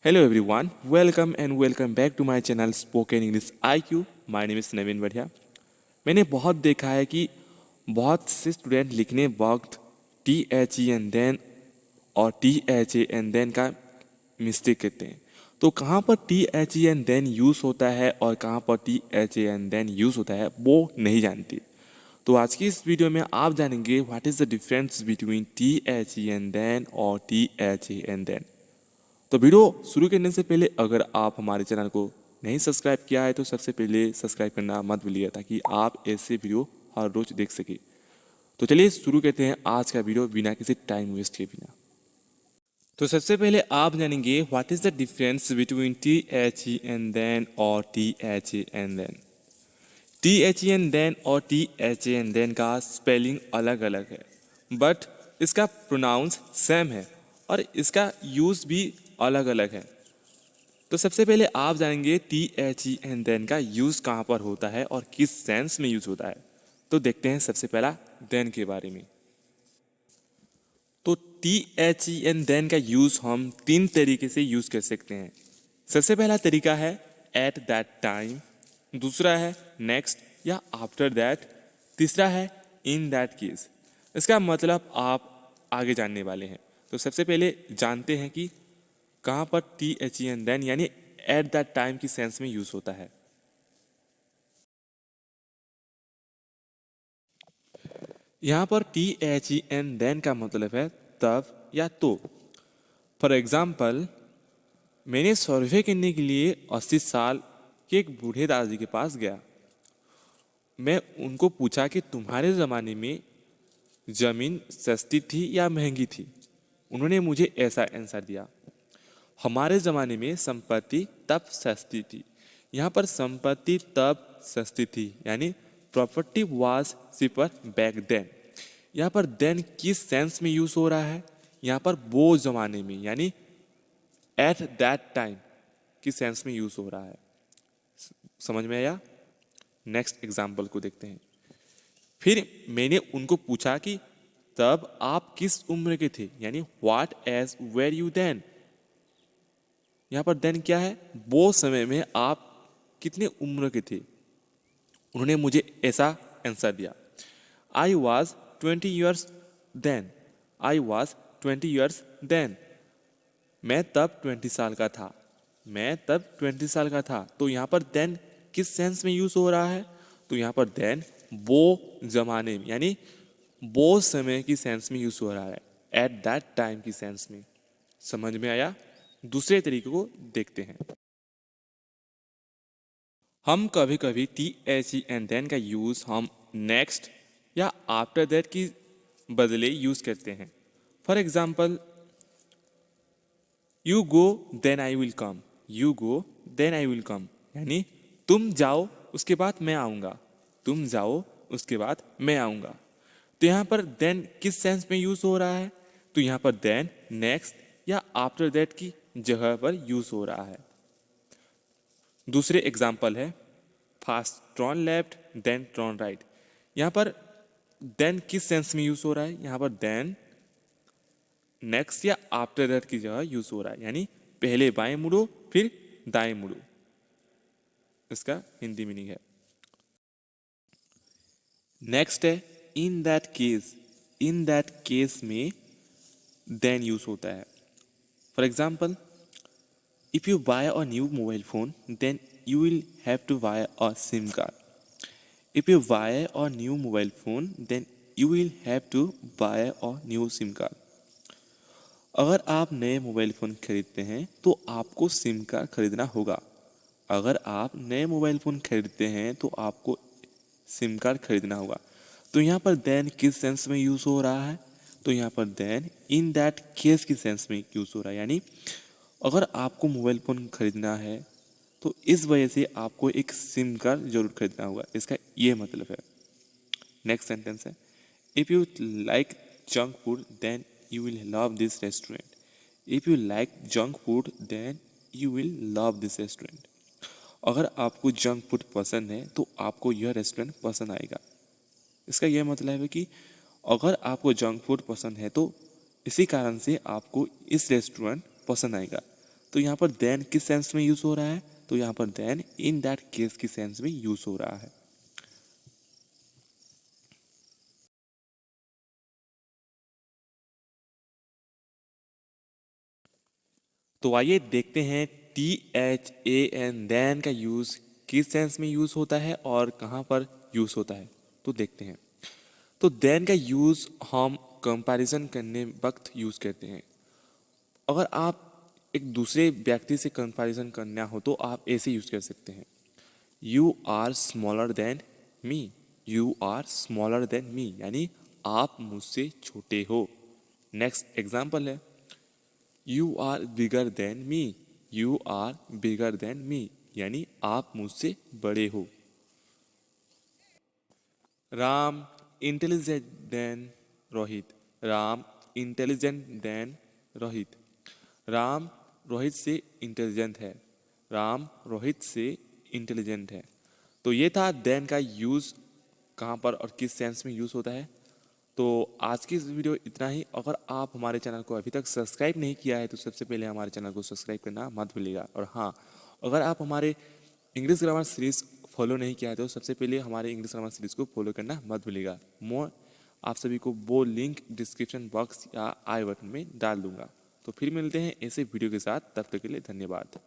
Hello everyone, welcome and welcome back to my channel Spoken English IQ. My name is नवीन बढ़िया। मैंने बहुत देखा है कि बहुत से स्टूडेंट लिखने वक्त T H E N then और T H A N then का मिस्टेक करते हैं। तो कहाँ पर T H E N then use होता है और कहाँ पर T H A N then use होता है वो नहीं जानती। तो आज की इस वीडियो में आप जानेंगे what is the difference between T H E N then और T H A N than. तो वीडियो शुरू करने से पहले अगर आप हमारे चैनल को नहीं सब्सक्राइब किया है तो सबसे पहले सब्सक्राइब करना मत भूलिए ताकि आप ऐसे वीडियो हर रोज देख सके। तो चलिए शुरू करते हैं आज का वीडियो बिना किसी टाइम वेस्ट के बिना। तो सबसे पहले आप जानेंगे what is the difference between T H E N then और T H A N than. T H E N then और T H A N then का स्पेलिंग अलग अलग है बट इसका प्रोनाउंस सेम है और इसका यूज़ भी अलग अलग है। तो सबसे पहले आप जानेंगे T H E N then का यूज़ कहाँ पर होता है और किस सेंस में यूज़ होता है। तो देखते हैं सबसे पहला देन के बारे में। तो T H E N then का यूज़ हम तीन तरीके से यूज़ कर सकते हैं। सबसे पहला तरीका है एट दैट टाइम, दूसरा है नेक्स्ट या आफ्टर दैट, तीसरा है इन दैट केस। इसका मतलब आप आगे जानने वाले हैं। तो सबसे पहले जानते हैं कि कहाँ पर T H E N then यानी एट दैट टाइम की सेंस में यूज होता है। यहाँ पर T H E N then का मतलब है तब या तो। फॉर एग्जाम्पल, मैंने सर्वे करने के लिए 80 साल के एक बूढ़े दादाजी के पास गया। मैं उनको पूछा कि तुम्हारे ज़माने में ज़मीन सस्ती थी या महंगी थी। उन्होंने मुझे ऐसा आंसर दिया, हमारे ज़माने में संपत्ति तब सस्ती थी। यहाँ पर संपत्ति तब सस्ती थी यानी property was cheaper back then. यहाँ पर देन किस सेंस में यूज़ हो रहा है? यहाँ पर वो ज़माने में यानी एट दैट टाइम की सेंस में यूज़ हो रहा है। समझ में आया? नेक्स्ट एग्जाम्पल को देखते हैं। फिर मैंने उनको पूछा कि तब आप किस उम्र के थे यानी what age were you then. यहाँ पर देन क्या है? वो समय में आप कितने उम्र के थे। उन्होंने मुझे ऐसा आंसर दिया, I was 20 years then. I was 20 years then. मैं तब 20 साल का था। मैं तब 20 साल का था। तो यहाँ पर देन किस सेंस में यूज हो रहा है? तो यहाँ पर देन वो जमाने में यानी वो समय की सेंस में यूज हो रहा है, एट दैट टाइम की सेंस में। समझ में आया? दूसरे तरीके को देखते हैं। हम कभी कभी T H E N then का यूज़ हम नेक्स्ट या आफ्टर दैट की बदले यूज़ करते हैं। For example, you go then I will come. You go then I will come यानी तुम जाओ उसके बाद मैं आऊँगा। तुम जाओ उसके बाद मैं आऊँगा। तो यहाँ पर देन किस सेंस में यूज़ हो रहा है? तो यहाँ पर देन नेक्स्ट या आफ्टर दैट की जगह पर यूज़ हो रहा है। दूसरे एग्जाम्पल है first turn left then turn right. यहाँ पर देन किस सेंस में यूज़ हो रहा है? यहाँ पर देन नेक्स्ट या आफ्टर दैट की जगह यूज़ हो रहा है यानी पहले बाएं मुड़ो फिर दाएं मुड़ो। इसका हिंदी मीनिंग है। नेक्स्ट है in that case. In that case में देन यूज होता है। For example, if you buy a new mobile phone then you will have to buy a SIM card. If you buy a new mobile phone, then you will have to buy a new SIM card. अगर आप नए mobile phone खरीदते हैं तो आपको SIM card खरीदना होगा। अगर आप नए मोबाइल फ़ोन खरीदते हैं तो आपको सिम कार्ड खरीदना होगा। तो यहाँ पर देन किस सेंस में यूज़ हो रहा है? तो यहाँ पर देन इन दैट केस की सेंस में यूज़ हो रहा है यानी अगर आपको मोबाइल फ़ोन खरीदना है तो इस वजह से आपको एक सिम कार्ड जरूर खरीदना होगा। इसका ये मतलब है। नेक्स्ट सेंटेंस है, if you like junk food then you will love this restaurant. If you like junk food then you will love this restaurant. अगर आपको जंक फूड पसंद है तो आपको यह रेस्टोरेंट पसंद आएगा। इसका यह मतलब है कि अगर आपको जंक फूड पसंद है तो इसी कारण से आपको इस रेस्टोरेंट पसंद आएगा। तो यहाँ पर देन किस सेंस में यूज हो रहा है? तो यहाँ पर देन इन दैट केस की सेंस में यूज हो रहा है। तो आइए देखते हैं THAN देन का यूज किस सेंस में यूज होता है और कहाँ पर यूज होता है, तो देखते हैं। तो देन का यूज हम कंपैरिजन करने वक्त यूज करते हैं। अगर आप एक दूसरे व्यक्ति से कंपैरिजन करना हो तो आप ऐसे यूज कर सकते हैं, you are smaller than me. You are smaller than me यानी आप मुझसे छोटे हो। नेक्स्ट एग्जाम्पल है, you are bigger than me. You are bigger than me यानी आप मुझसे बड़े हो। Ram intelligent than Rohit. Ram intelligent than Rohit. Ram Rohit से इंटेलिजेंट है। राम रोहित से इंटेलिजेंट है। तो ये था देन का यूज़ कहाँ पर और किस सेंस में यूज़ होता है। तो आज की इस वीडियो इतना ही। अगर आप हमारे चैनल को अभी तक सब्सक्राइब नहीं किया है तो सबसे पहले हमारे चैनल को सब्सक्राइब करना मत भूलिएगा। और हाँ, अगर आप हमारे इंग्लिश ग्रामर सीरीज़ फॉलो नहीं किया है तो सबसे पहले हमारे इंग्लिश ग्रामर सीरीज़ को फॉलो करना मत भूलिएगा। मैं आप सभी को वो लिंक डिस्क्रिप्शन बॉक्स या आई बटन में डाल दूंगा। तो फिर मिलते हैं ऐसे वीडियो के साथ, तब तक के लिए धन्यवाद।